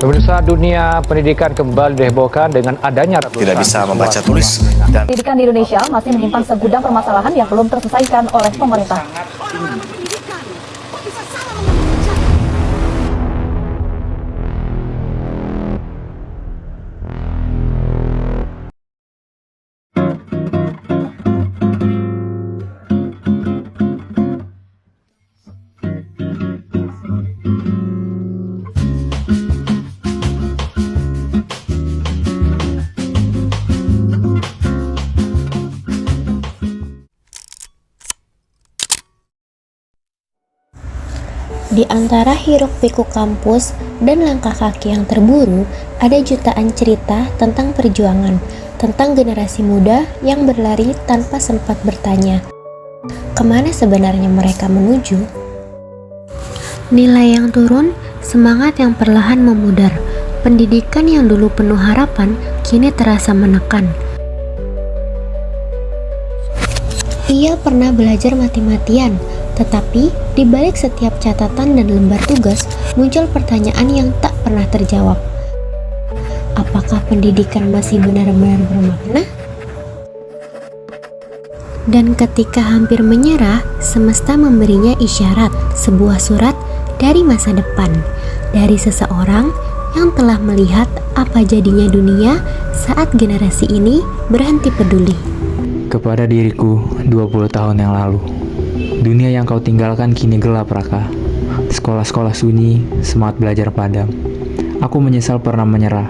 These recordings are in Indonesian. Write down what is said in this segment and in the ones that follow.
Pemirsa, dunia pendidikan kembali dihebohkan dengan adanya ratusan tidak bisa membaca tulis dan Pendidikan di Indonesia masih menyimpan segudang permasalahan yang belum terselesaikan oleh pemerintah. Di antara hiruk-pikuk kampus dan langkah kaki yang terburu, ada jutaan cerita tentang perjuangan, tentang generasi muda yang berlari tanpa sempat bertanya, kemana sebenarnya mereka menuju? Nilai yang turun, semangat yang perlahan memudar, pendidikan yang dulu penuh harapan, kini terasa menekan. Ia pernah belajar mati-matian, tetapi di balik setiap catatan dan lembar tugas muncul pertanyaan yang tak pernah terjawab. Apakah pendidikan masih benar-benar bermakna? Dan ketika hampir menyerah, semesta memberinya isyarat, sebuah surat dari masa depan, dari seseorang yang telah melihat apa jadinya dunia saat generasi ini berhenti peduli. Kepada diriku 20 tahun yang lalu, dunia yang kau tinggalkan kini gelap, Raka. Sekolah-sekolah sunyi, semangat belajar padam. Aku menyesal pernah menyerah,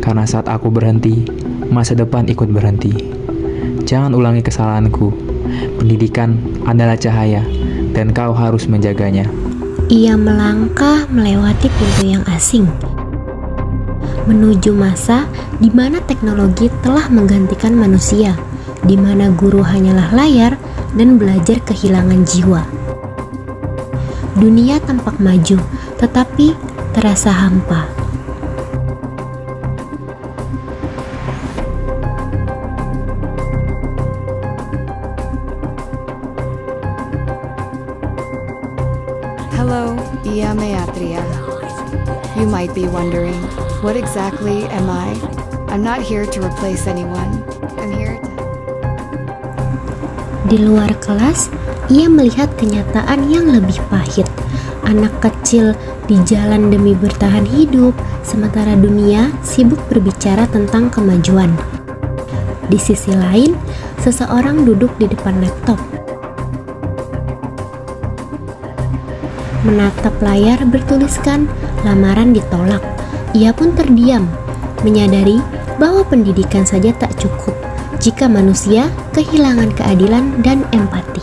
karena saat aku berhenti, masa depan ikut berhenti. Jangan ulangi kesalahanku. Pendidikan adalah cahaya, dan kau harus menjaganya. Ia melangkah melewati pintu yang asing, menuju masa di mana teknologi telah menggantikan manusia, di mana guru hanyalah layar dan belajar kehilangan jiwa. Dunia tampak maju, tetapi terasa hampa. Hello, Ia Mayatria. You might be wondering, what exactly am I? I'm not here to replace anyone. I'm here to... Di luar kelas, ia melihat kenyataan yang lebih pahit. Anak kecil di jalan demi bertahan hidup, sementara dunia sibuk berbicara tentang kemajuan. Di sisi lain, seseorang duduk di depan laptop, menatap layar bertuliskan lamaran ditolak. Ia pun terdiam, menyadari bahwa pendidikan saja tak cukup jika manusia kehilangan keadilan dan empati.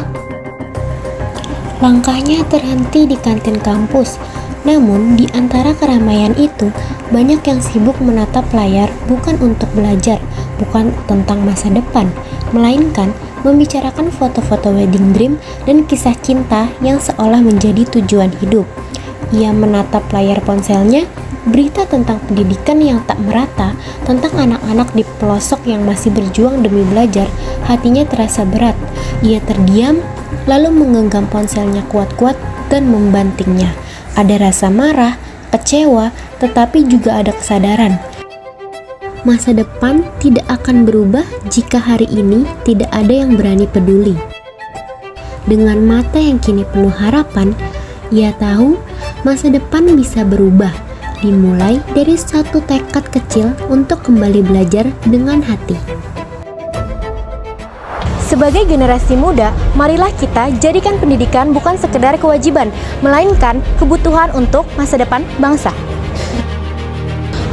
Langkahnya terhenti di kantin kampus, namun di antara keramaian itu, banyak yang sibuk menatap layar bukan untuk belajar, bukan tentang masa depan, melainkan membicarakan foto-foto wedding dream dan kisah cinta yang seolah menjadi tujuan hidup. Ia menatap layar ponselnya, berita tentang pendidikan yang tak merata, tentang anak-anak di pelosok yang masih berjuang demi belajar. Hatinya terasa berat. Ia terdiam, lalu menggenggam ponselnya kuat-kuat dan membantingnya. Ada rasa marah, kecewa, tetapi juga ada kesadaran. Masa depan tidak akan berubah jika hari ini tidak ada yang berani peduli. Dengan mata yang kini penuh harapan, ia tahu masa depan bisa berubah, dimulai dari satu tekad kecil untuk kembali belajar dengan hati. Sebagai generasi muda, marilah kita jadikan pendidikan bukan sekedar kewajiban, melainkan kebutuhan untuk masa depan bangsa.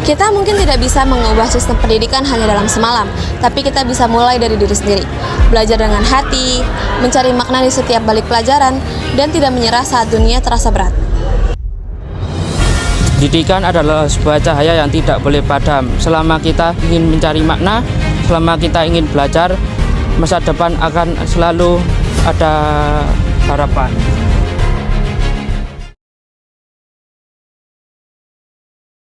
Kita mungkin tidak bisa mengubah sistem pendidikan hanya dalam semalam, tapi kita bisa mulai dari diri sendiri. Belajar dengan hati, mencari makna di setiap balik pelajaran, dan tidak menyerah saat dunia terasa berat. Pendidikan adalah sebuah cahaya yang tidak boleh padam. Selama kita ingin mencari makna, selama kita ingin belajar, masa depan akan selalu ada harapan.